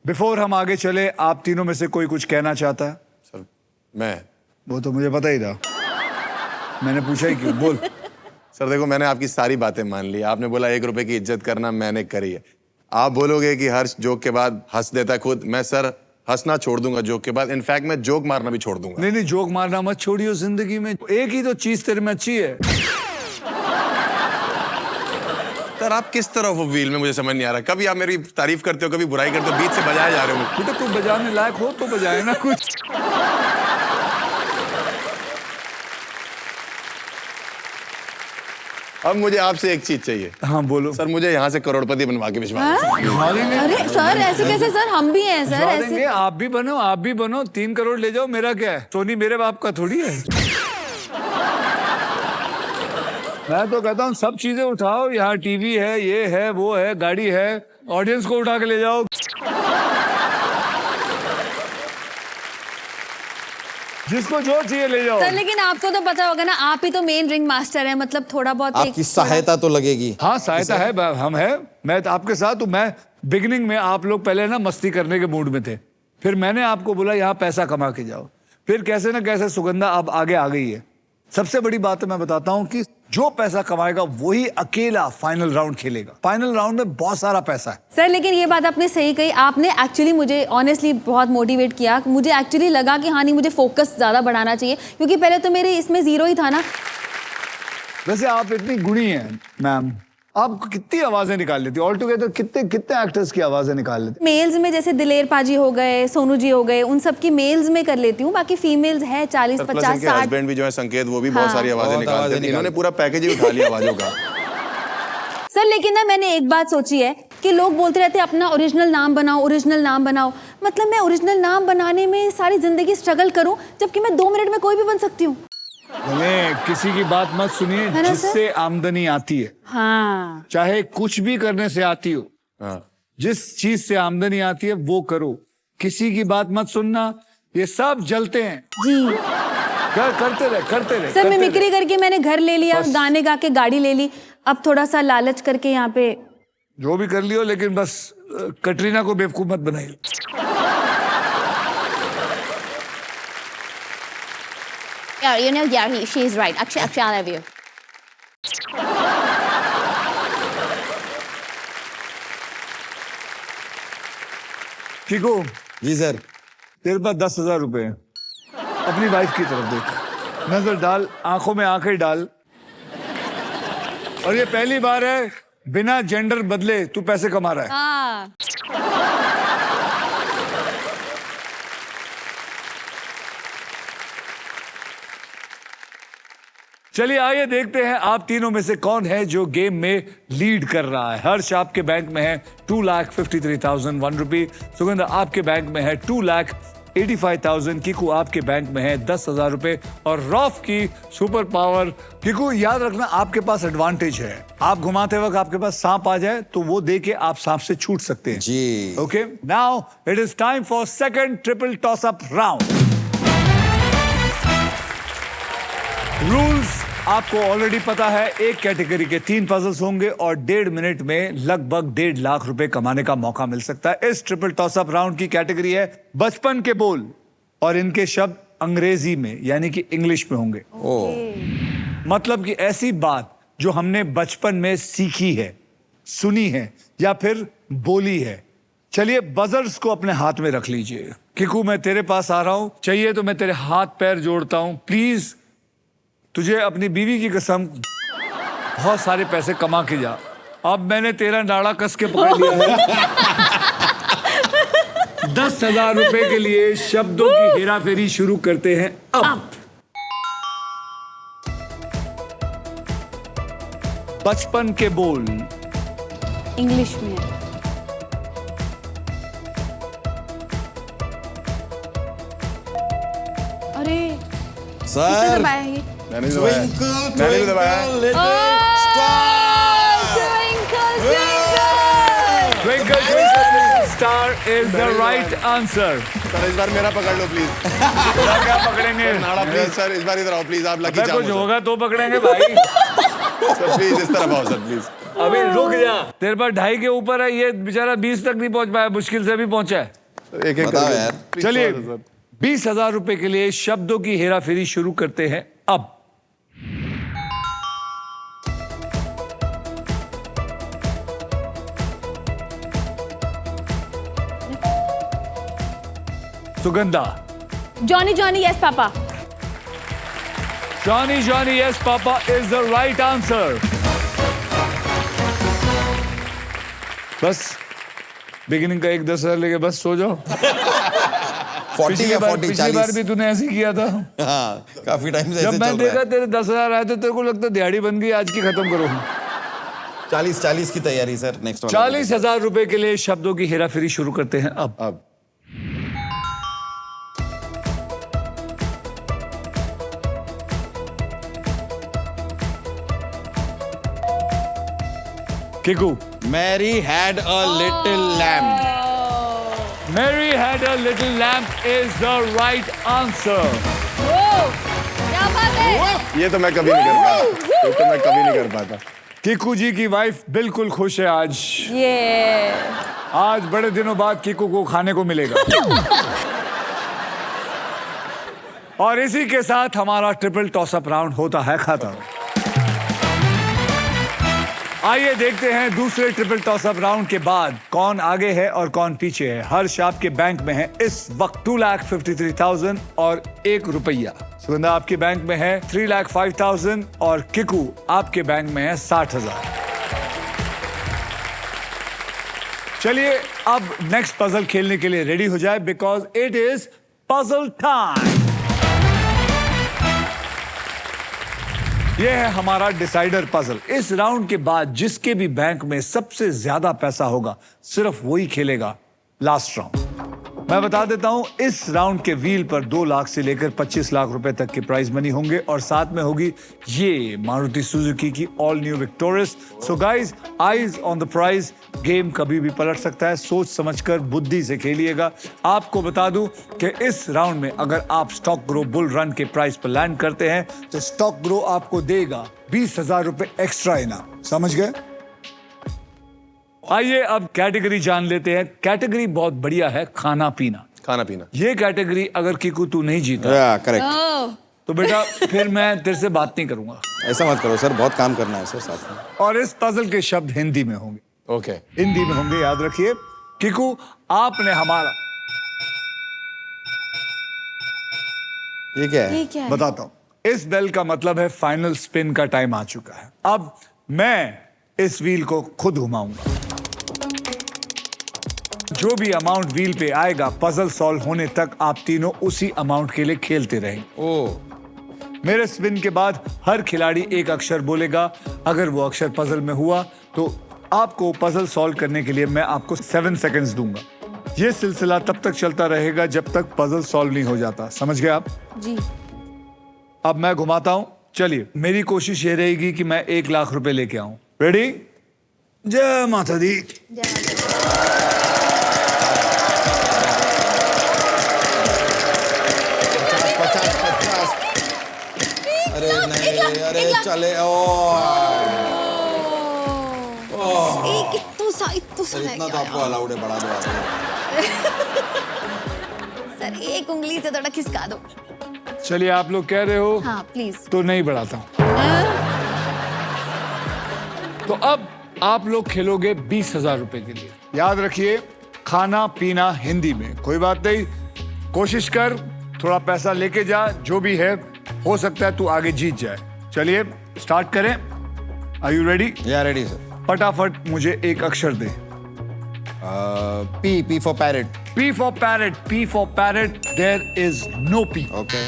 Before हम आगे चले, आप तीनों में से कोई कुछ कहना चाहता है? सर मैं, वो तो मुझे पता ही था, मैंने पूछा ही क्यों। बोल। सर देखो मैंने आपकी सारी बातें मान ली। आपने बोला 1 रुपए की इज्जत करना, मैंने करी है। आप बोलोगे कि हर जोक के बाद हंस देता खुद, मैं सर हंसना छोड़ दूंगा जोक के बाद। इनफैक्ट मैं जोक मारना भी छोड़ दूंगा। नहीं, जोक मारना मत छोड़ियो जिंदगी में। एक ही तो चीज तेरे में अच्छी है। सर आप किस तरह वो व्हील में, मुझे समझ नहीं आ रहा। कभी आप मेरी तारीफ करते हो, कभी बुराई करते हो, बीच से बजाए जा रहे हो। बेटा तू बजाने लायक हो तो बजाए ना कुछ। अब मुझे आपसे एक चीज चाहिए। हाँ बोलो। सर मुझे यहाँ से करोड़पति बनवा के भिजवा दो। भिजवा देंगे। अरे सर ऐसे कैसे सर, हम भी हैं सर भिजवा ऐसे। देंगे, आप भी बनो 3 करोड़ ले जाओ, मेरा क्या है। सोनी मेरे बाप का थोड़ी है। मैं तो कहता हूँ सब चीजें उठाओ, यहाँ टीवी है, ये है, वो है, गाड़ी है, ऑडियंस को उठा के ले जाओ। जिसको जो चाहिए ले जाओ। सर लेकिन आपको तो पता होगा ना, आप ही तो मेन रिंग मास्टर हैं, मतलब थोड़ा बहुत आपकी सहायता तो लगेगी। हाँ सहायता है, हम है, मैं तो आपके साथ हूँ। मैं बिगिनिंग में आप लोग पहले ना मस्ती करने के मूड में थे, फिर मैंने आपको बोला यहाँ पैसा कमा के जाओ, फिर कैसे ना कैसे सुगंधा अब आगे आ गई है। सबसे बड़ी बात मैं बताता हूँ कि जो पैसा कमाएगा वही अकेला फाइनल राउंड खेलेगा। फाइनल राउंड में बहुत सारा पैसा है। सर लेकिन ये बात आपने सही कही, आपने एक्चुअली मुझे ऑनेस्टली बहुत मोटिवेट किया। मुझे एक्चुअली लगा कि हाँ नहीं, मुझे फोकस ज्यादा बढ़ाना चाहिए, क्योंकि पहले तो मेरे इसमें 0 ही था ना। वैसे आप इतनी गुणी हैं मैम, आप कितनी आवाजें निकाल लेती ऑल टुगेदर? कितने एक्टर्स की आवाजें निकाल लेती? मेल्स में जैसे दिलेर पाजी हो गए, सोनू जी हो गए, उन सब की मेल्स में कर लेती हूँ। बाकी फीमेल्स है 40, 50, 60। हस्बैंड भी जो है संकेत, वो भी बहुत हाँ। सारी आवाजें निकालते हैं। इन्होंने पूरा पैकेज ही उठा लिया आवाजों का। सर लेकिन ना मैंने एक बात सोची है कि लोग बोलते रहते हैं अपना ओरिजिनल नाम बनाओ, ओरिजिनल नाम बनाओ। मतलब मैं ओरिजिनल नाम बनाने में सारी जिंदगी स्ट्रगल करूं, जबकि मैं 2 मिनट में कोई भी बन सकती हूँ। किसी की बात मत सुनिए, जिससे आमदनी आती है, हाँ चाहे कुछ भी करने से आती हो, हाँ। जिस चीज से आमदनी आती है वो करो। किसी की बात मत सुनना, ये सब जलते हैं जी। करते रहे। सर मिमिक्री करके मैंने घर ले लिया, गाने गा के गाड़ी ले ली, अब थोड़ा सा लालच करके यहाँ पे जो भी कर लियो, लेकिन बस कटरीना को बेवकूफ मत बनाइए। Yeah, you know, yeah, she is right. Actually, I love you. ठीको, जी सर। तेरे पास 10,000 रुपए हैं, अपनी वाइफ की तरफ देख, नजर डाल, आंखों में आंखें डाल, और ये पहली बार है बिना जेंडर बदले तू पैसे कमा रहा है। हाँ। चलिए आइए देखते हैं आप तीनों में से कौन है जो गेम में लीड कर रहा है। हर्ष आपके बैंक में है 2,53,001 रुपये, सुगंधा आपके बैंक में है 2,85,000, किकू आपके बैंक में है 10,000 रुपए, और रॉफ की सुपर पावर। किकू याद रखना आपके पास एडवांटेज है, आप घुमाते वक्त आपके पास सांप आ जाए तो वो दे के आप सांप से छूट सकते हैं जी। Okay, now it is time for second triple toss up round. Rules आपको ऑलरेडी पता है, एक कैटेगरी के 3 पजल्स होंगे और 1.5 मिनट में लगभग 1.5 लाख रुपए कमाने का मौका मिल सकता है। इस ट्रिपल टॉस अप राउंड की कैटेगरी है बचपन के बोल, और इनके शब्द अंग्रेजी में यानी कि इंग्लिश में होंगे। मतलब कि ऐसी बात जो हमने बचपन में सीखी है, सुनी है या फिर बोली है। चलिए बजर्स को अपने हाथ में रख लीजिए। किकू मैं तेरे पास आ रहा हूं, चाहिए तो मैं तेरे हाथ पैर जोड़ता हूं, प्लीज तुझे अपनी बीवी की कसम बहुत सारे पैसे कमा के जा। अब मैंने तेरा नाड़ा कस के पकड़ लिया है। 10,000 रुपए के लिए शब्दों की हेरा फेरी शुरू करते हैं अब। बचपन के बोल इंग्लिश में। अरे सर दबाएंगे। मैंने भी दबाया। मैंने भी दबाया। Twinkle twinkle star is the right answer। Sir इस बार मेरा पकड़ लो प्लीज। क्या पकड़ेंगे? नाड़ा प्लीज सर, इस बार इधर आओ प्लीज, आप लकी चाम कुछ होगा तो पकड़ेंगे भाई। सर प्लीज इस तरफ आओ सर प्लीज। अभी रुक जा, तेरे पास 2.5 के ऊपर है, ये बेचारा 20 तक नहीं पहुंच पाया, मुश्किल से भी पहुंचा है। एक एक बताओ यार। चलिए 20,000 रुपए के लिए शब्दों की हेराफेरी शुरू करते हैं अब। Sugandha. Johnny Johnny yes papa. Johnny Johnny yes papa is the right answer. बस बिगिनिंग का 10,000 लेके बस सो जाओ। 40 या 40 पिछली बार 40। भी तूने ऐसे ही किया था। हाँ, काफी टाइम से जब ऐसे मैं चल रहा देखा है। तेरे 10,000 आए तो तेरे को लगता दिहाड़ी बन गई, आज की खत्म करो। 40 की तैयारी सर, नेक्स्ट वाला। 40,000 रुपए के लिए शब्दों की हेराफेरी शुरू करते हैं अब। Kiku. Mary had a little lamb. Mary had a little lamb is the right answer. क्या बात है। ये तो मैं कभी नहीं कर पाता, ये तो मैं कभी नहीं कर पाता। किकू जी की वाइफ बिल्कुल खुश है आज। ये आज बड़े दिनों बाद किकू को खाने को मिलेगा। और इसी के साथ हमारा ट्रिपल टॉसअप राउंड होता है खत्म। आइए देखते हैं दूसरे ट्रिपल टॉसअप राउंड के बाद कौन आगे है और कौन पीछे है। हर्ष आपके बैंक में है इस वक्त 2,53,000 और ₹1। सुगंधा आपके बैंक में है 3,05,000 और किकू आपके बैंक में है 60,000। चलिए अब नेक्स्ट पजल खेलने के लिए रेडी हो जाए because it is puzzle time. यह है हमारा डिसाइडर पजल। इस राउंड के बाद जिसके भी बैंक में सबसे ज्यादा पैसा होगा सिर्फ वही खेलेगा लास्ट राउंड। मैं बता देता हूं इस राउंड के व्हील पर 2 लाख से लेकर 25 लाख रुपए तक के प्राइज मनी होंगे और साथ में होगी ये मारुति सुजुकी की all new Victoris. So guys, eyes on the prize. Game कभी भी पलट सकता है, सोच समझकर बुद्धि से खेलिएगा। आपको बता दूं कि इस राउंड में अगर आप स्टॉक ग्रो बुल रन के प्राइस पर लैंड करते हैं तो स्टॉक ग्रो आपको देगा 20,000 रुपए एक्स्ट्रा इनाम। समझ गए? आइए अब कैटेगरी जान लेते हैं। कैटेगरी बहुत बढ़िया है, खाना पीना। खाना पीना। ये कैटेगरी अगर किकू तू नहीं जीता करेक्ट। तो बेटा फिर मैं तेरे से बात नहीं करूंगा। ऐसा मत करो सर, बहुत काम करना है सर साथ में। और इस पजल के शब्द हिंदी में होंगे। ओके। हिंदी में होंगे, याद रखिए। किकू आपने हमारा ये क्या है? ये क्या है? बताता हूं। इस बेल का मतलब है फाइनल स्पिन का टाइम आ चुका है। अब मैं इस व्हील को खुद घुमाऊंगा। जो भी अमाउंट व्हील पे आएगा पजल सॉल्व होने तक आप तीनों उसी अमाउंट के लिए खेलते रहेंगे। ओ, मेरे स्पिन के बाद हर खिलाड़ी एक अक्षर बोलेगा। अगर वो अक्षर पजल में हुआ तो आपको पजल सॉल्व करने के लिए मैं आपको 7 सेकंड्स दूंगा। ये सिलसिला तब तक चलता रहेगा जब तक पजल सॉल्व नहीं हो जाता। समझ गए आप? जी। अब मैं घुमाता हूं। चलिए, मेरी कोशिश ये रहेगी कि मैं 1 लाख रुपए लेके आऊं। रेडी? जय माता दी। अरे नहीं, अरे चले। सर इतना तो आपको अलाउड है, बढ़ा दो आप। सर एक उंगली से थोड़ा खिसका दो। चलिए, आप लोग कह रहे हो हाँ प्लीज। तो नहीं बढ़ाता हूं। तो अब आप लोग खेलोगे 20,000 रुपए के लिए। याद रखिए, खाना पीना हिंदी में। कोई बात नहीं, कोशिश कर, थोड़ा पैसा लेके जा। जो भी है, हो सकता है तू आगे जीत जाए। चलिए स्टार्ट करें। Are you ready? या रेडी सर। फटाफट मुझे एक अक्षर दे। P for parrot. P for parrot. P for parrot. There is no P. Okay.